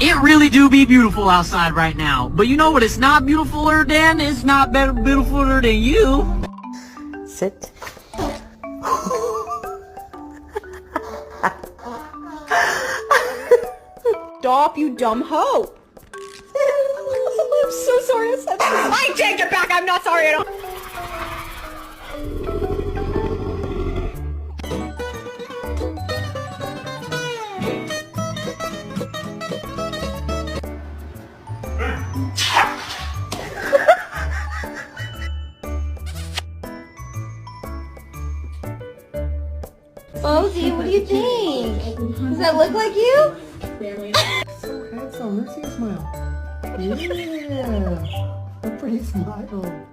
It really do be beautiful outside right now. But you know what it's not beautifuler than? It's not better beautifuler than you. Sit. Stop, you dumb hoe! I'm so sorry I said that. I take it back! I'm not sorry at all! Bozy, what do you think? Does that look like you? So handsome. Let's see a smile. Yeah. A pretty smile.